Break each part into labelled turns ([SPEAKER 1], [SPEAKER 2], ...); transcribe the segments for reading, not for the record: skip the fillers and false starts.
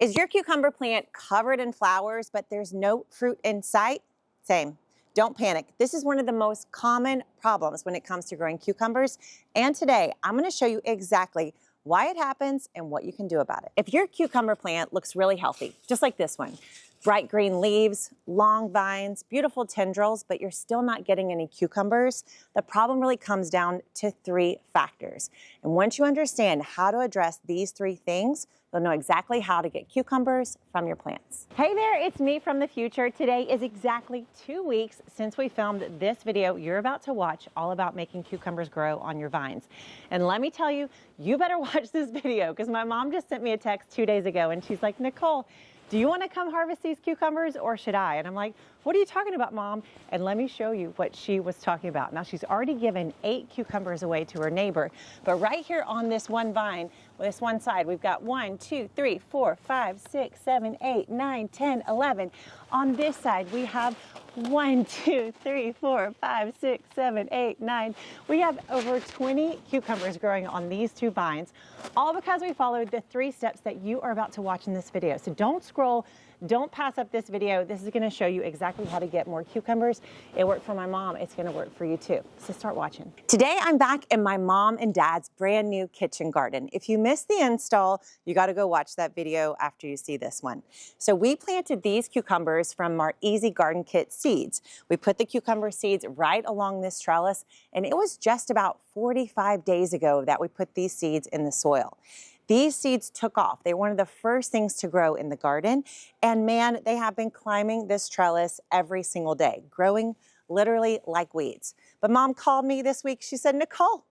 [SPEAKER 1] Is your cucumber plant covered in flowers, but there's no fruit in sight? Same. Don't panic. This is one of the most common problems when it comes to growing cucumbers. And today, I'm going to show you exactly why it happens and what you can do about it. If your cucumber plant looks really healthy, just like this one, bright green leaves, long vines, beautiful tendrils, but you're still not getting any cucumbers, the problem really comes down to three factors. And once you understand how to address these three things, you'll know exactly how to get cucumbers from your plants. Hey there, it's me from the future. Today is exactly 2 weeks since we filmed this video you're about to watch all about making cucumbers grow on your vines. And let me tell you, you better watch this video because my mom just sent me a text 2 days ago and she's like, Nicole, do you want to come harvest these cucumbers or should I? And I'm like, what are you talking about, Mom? And let me show you what she was talking about. Now, she's already given 8 cucumbers away to her neighbor, but right here on this one vine, this one side, we've got 1, 2, 3, 4, 5, 6, 7, 8, 9, 10, 11. On this side, we have 1, 2, 3, 4, 5, 6, 7, 8, 9. We have over 20 cucumbers growing on these 2 vines, all because we followed the 3 steps that you are about to watch in this video. So don't scroll, don't pass up this video. This is going to show you exactly how to get more cucumbers. It worked for my mom. It's going to work for you too. So start watching. Today, I'm back in my mom and dad's brand new kitchen garden. If you missed the install, you got to go watch that video after you see this one. So we planted these cucumbers from our Easy Garden Kit seeds. We put the cucumber seeds right along this trellis, and it was just about 45 days ago that we put these seeds in the soil. These seeds took off. They were one of the first things to grow in the garden. And man, they have been climbing this trellis every single day, growing literally like weeds. But Mom called me this week. She said, Nicole,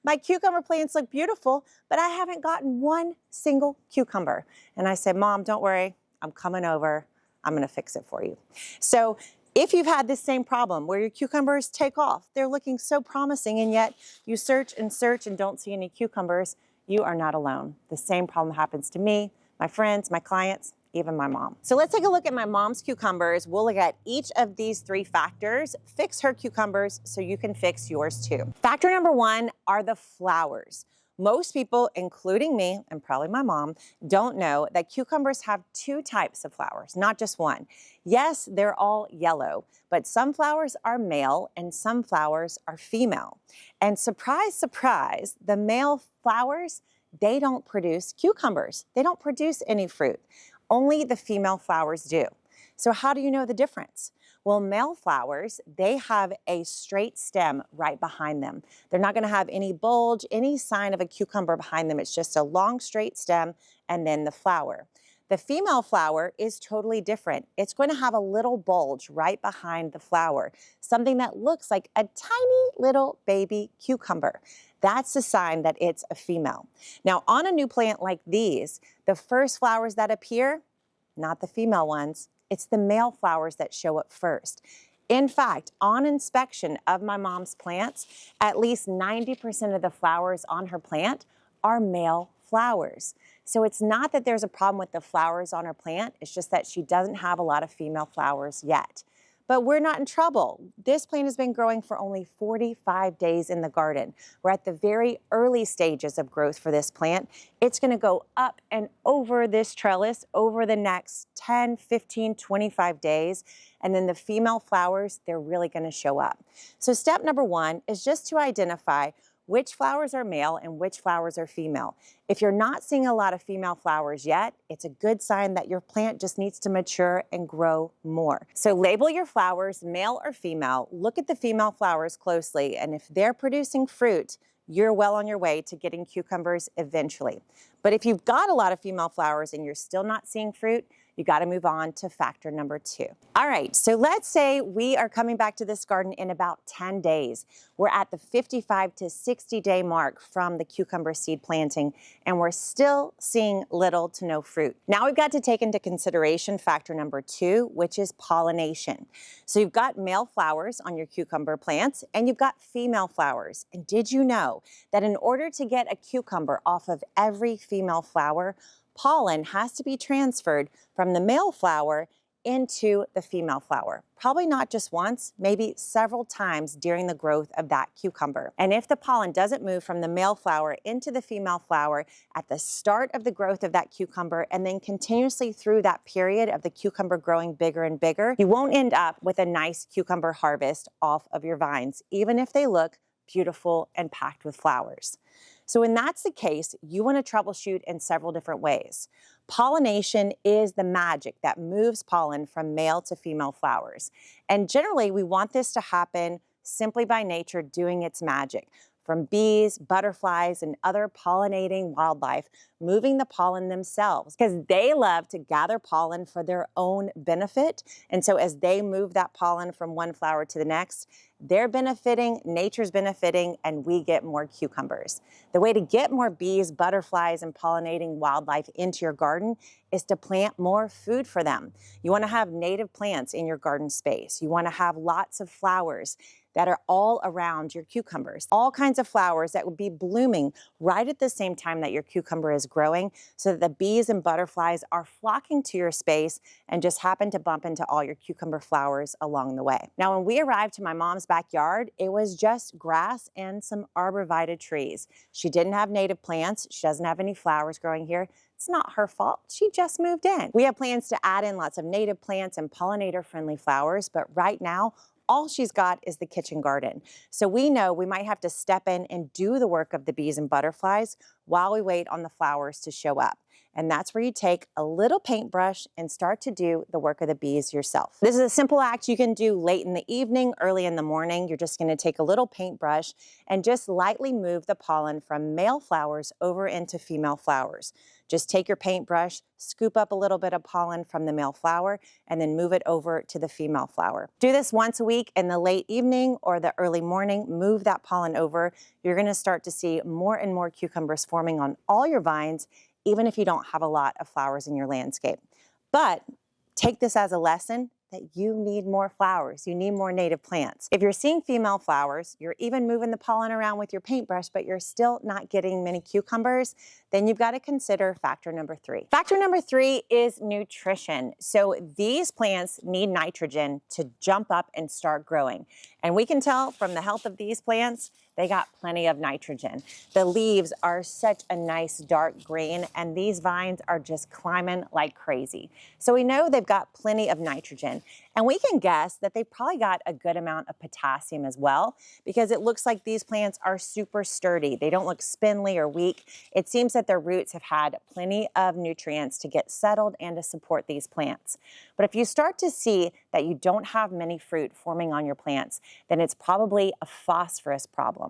[SPEAKER 1] my cucumber plants look beautiful, but I haven't gotten one single cucumber. And I said, Mom, don't worry. I'm coming over. I'm going to fix it for you. So if you've had this same problem where your cucumbers take off, they're looking so promising, and yet you search and don't see any cucumbers, you are not alone. The same problem happens to me, my friends, my clients, even my mom. So let's take a look at my mom's cucumbers. We'll look at each of these 3 factors, fix her cucumbers so you can fix yours too. Factor number 1 are the flowers. Most people, including me and probably my mom, don't know that cucumbers have 2 types of flowers, not just one. Yes, they're all yellow, but some flowers are male and some flowers are female. And surprise, surprise, the male flowers, they don't produce cucumbers. They don't produce any fruit. Only the female flowers do. So how do you know the difference? Well, male flowers, they have a straight stem right behind them. They're not going to have any bulge, any sign of a cucumber behind them. It's just a long straight stem and then the flower. The female flower is totally different. It's going to have a little bulge right behind the flower, something that looks like a tiny little baby cucumber. That's a sign that it's a female. Now, on a new plant like these, the first flowers that appear, not the female ones, it's the male flowers that show up first. In fact, on inspection of my mom's plants, at least 90% of the flowers on her plant are male flowers. So it's not that there's a problem with the flowers on her plant, it's just that she doesn't have a lot of female flowers yet. But we're not in trouble. This plant has been growing for only 45 days in the garden. We're at the very early stages of growth for this plant. It's going to go up and over this trellis over the next 10, 15, 25 days. And then the female flowers, they're really going to show up. So step number 1 is just to identify which flowers are male and which flowers are female. If you're not seeing a lot of female flowers yet, it's a good sign that your plant just needs to mature and grow more. So label your flowers, male or female. Look at the female flowers closely, and if they're producing fruit, you're well on your way to getting cucumbers eventually. But if you've got a lot of female flowers and you're still not seeing fruit, you got to move on to factor number 2. All right, so let's say we are coming back to this garden in about 10 days. We're at the 55 to 60 day mark from the cucumber seed planting, and we're still seeing little to no fruit. Now we've got to take into consideration factor number 2, which is pollination. So you've got male flowers on your cucumber plants, and you've got female flowers. And did you know that in order to get a cucumber off of every female flower, pollen has to be transferred from the male flower into the female flower. Probably not just once, maybe several times during the growth of that cucumber. And if the pollen doesn't move from the male flower into the female flower at the start of the growth of that cucumber and then continuously through that period of the cucumber growing bigger and bigger, you won't end up with a nice cucumber harvest off of your vines, even if they look beautiful and packed with flowers. So when that's the case, you want to troubleshoot in several different ways. Pollination is the magic that moves pollen from male to female flowers. And generally, we want this to happen simply by nature doing its magic. From bees, butterflies, and other pollinating wildlife moving the pollen themselves because they love to gather pollen for their own benefit. And so as they move that pollen from one flower to the next, they're benefiting, nature's benefiting, and we get more cucumbers. The way to get more bees, butterflies, and pollinating wildlife into your garden is to plant more food for them. You want to have native plants in your garden space. You want to have lots of flowers that are all around your cucumbers. All kinds of flowers that would be blooming right at the same time that your cucumber is growing so that the bees and butterflies are flocking to your space and just happen to bump into all your cucumber flowers along the way. Now, when we arrived to my mom's backyard, it was just grass and some arborvitae trees. She didn't have native plants. She doesn't have any flowers growing here. It's not her fault. She just moved in. We have plans to add in lots of native plants and pollinator-friendly flowers, but right now, all she's got is the kitchen garden. So we know we might have to step in and do the work of the bees and butterflies while we wait on the flowers to show up. And that's where you take a little paintbrush and start to do the work of the bees yourself. This is a simple act you can do late in the evening, early in the morning. You're just going to take a little paintbrush and just lightly move the pollen from male flowers over into female flowers. Just take your paintbrush, scoop up a little bit of pollen from the male flower, and then move it over to the female flower. Do this once a week in the late evening or the early morning. Move that pollen over. You're going to start to see more and more cucumbers forming on all your vines, even if you don't have a lot of flowers in your landscape. But take this as a lesson that you need more flowers. You need more native plants. If you're seeing female flowers, you're even moving the pollen around with your paintbrush, but you're still not getting many cucumbers, then you've got to consider factor number 3. Factor number 3 is nutrition. So these plants need nitrogen to jump up and start growing. And we can tell from the health of these plants, they got plenty of nitrogen. The leaves are such a nice dark green, and these vines are just climbing like crazy. So we know they've got plenty of nitrogen. And we can guess that they probably got a good amount of potassium as well, because it looks like these plants are super sturdy. They don't look spindly or weak. It seems that their roots have had plenty of nutrients to get settled and to support these plants. But if you start to see that you don't have many fruit forming on your plants, then it's probably a phosphorus problem.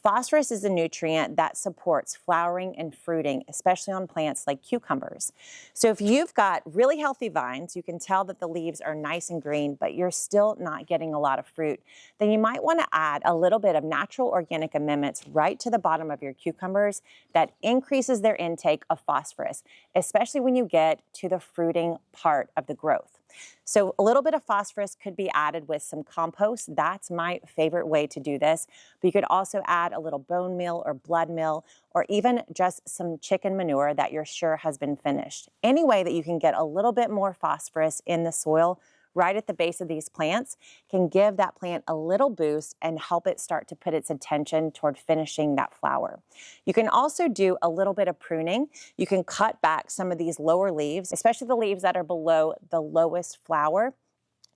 [SPEAKER 1] Phosphorus is a nutrient that supports flowering and fruiting, especially on plants like cucumbers. So if you've got really healthy vines, you can tell that the leaves are nice and green, but you're still not getting a lot of fruit, then you might want to add a little bit of natural organic amendments right to the bottom of your cucumbers that increases their intake of phosphorus, especially when you get to the fruiting part of the growth. So a little bit of phosphorus could be added with some compost. That's my favorite way to do this. But you could also add a little bone meal or blood meal, or even just some chicken manure that you're sure has been finished. Any way that you can get a little bit more phosphorus in the soil right at the base of these plants can give that plant a little boost and help it start to put its attention toward finishing that flower. You can also do a little bit of pruning. You can cut back some of these lower leaves, especially the leaves that are below the lowest flower.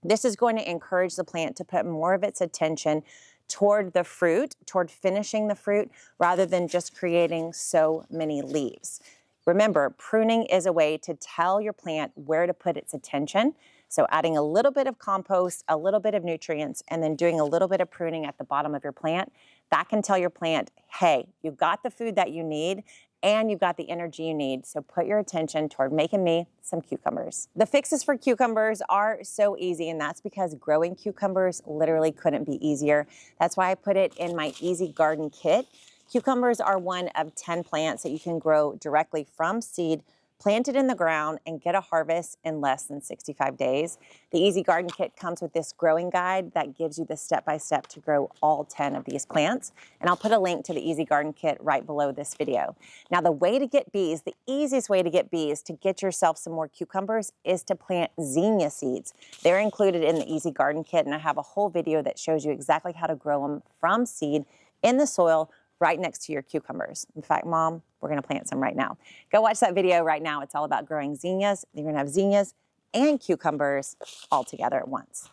[SPEAKER 1] This is going to encourage the plant to put more of its attention toward the fruit, toward finishing the fruit, rather than just creating so many leaves. Remember, pruning is a way to tell your plant where to put its attention. So adding a little bit of compost, a little bit of nutrients, and then doing a little bit of pruning at the bottom of your plant, that can tell your plant, hey, you've got the food that you need and you've got the energy you need. So put your attention toward making me some cucumbers. The fixes for cucumbers are so easy, and that's because growing cucumbers literally couldn't be easier. That's why I put it in my Easy Garden Kit. Cucumbers are one of 10 plants that you can grow directly from seed, plant it in the ground, and get a harvest in less than 65 days. The Easy Garden Kit comes with this growing guide that gives you the step-by-step to grow all 10 of these plants. And I'll put a link to the Easy Garden Kit right below this video. Now, the way to get bees, the easiest way to get bees to get yourself some more cucumbers is to plant zinnia seeds. They're included in the Easy Garden Kit, and I have a whole video that shows you exactly how to grow them from seed in the soil right next to your cucumbers. In fact, Mom, we're gonna plant some right now. Go watch that video right now. It's all about growing zinnias. You're gonna have zinnias and cucumbers all together at once.